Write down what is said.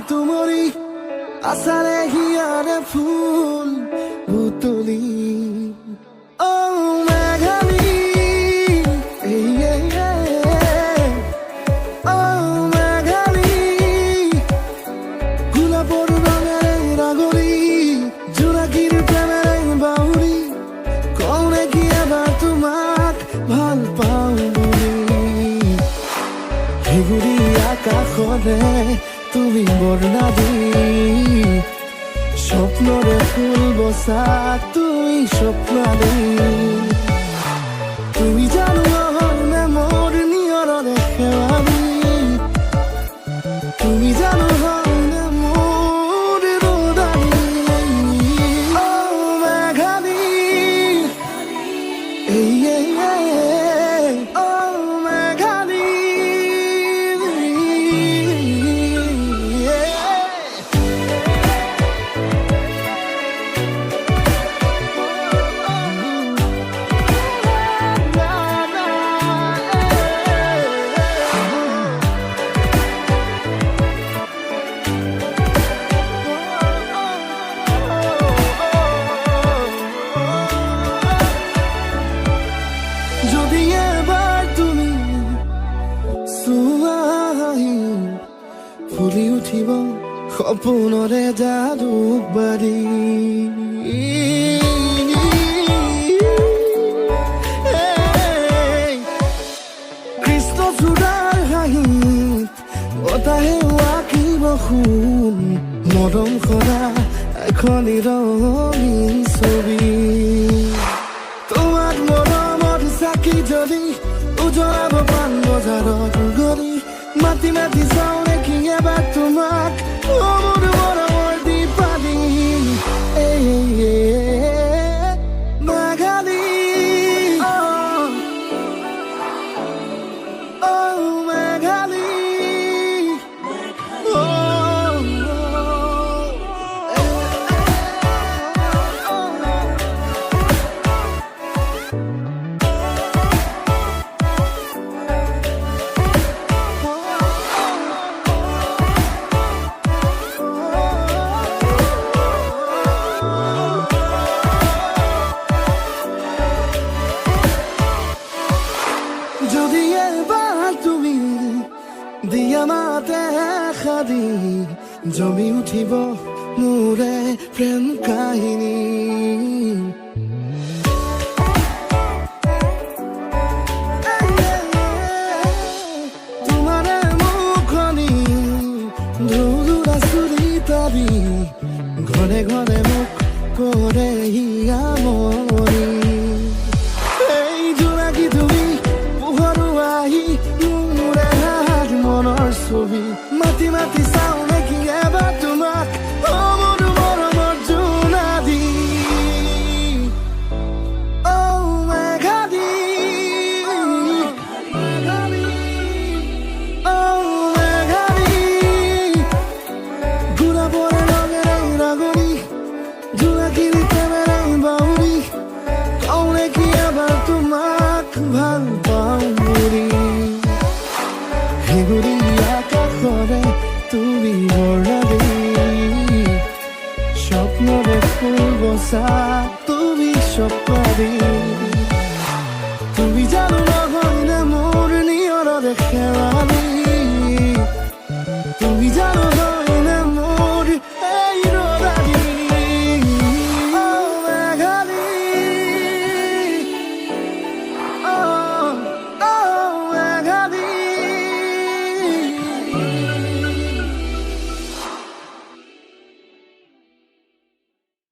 তুমরি আসারে হিয়ারে ফুল বুতলি ও মেঘালি ও মেঘালি গোলাপর রঙের রাগলি জোড়াকির প্রেমের বাউরি কৌনে কি এবার তোমাক ভাল পাও বলি হেগুড়ি আকাশরে তুমি বর্ণাদি স্বপ্নরে ফুল বসা তুই স্বপ্নাদি তুমি জানো নে মোর নিয়রে খেৱালি তুমি জানো নে মোর রোদালি ও মেঘালি ও মেঘালি ফুলি উঠিব সপোনৰে জালুক বাৰী কৃষ্ণচূড়াৰ হাঁহিত বতাহে আঁকিব সোণ মৰম কৰা এখন ৰঙীন ছবি তোমাক মৰমত চাকি জ্বলি উজলাব পাণ বজাৰত গলি মাতি মাতি চাওঁ নেকি এবাৰ তোমাক মোৰ মৰমৰ দীপালি মেঘালি ও মেঘালি যদি এবার তুমি দিয়া মাতে খাদি জমি উঠিব মোৰে প্ৰেম কাহিনী তোমাৰে মুখনি ধুলুৰা চুলি তাবি ঘৰে ঘৰে মোক কৰে হিয়া মন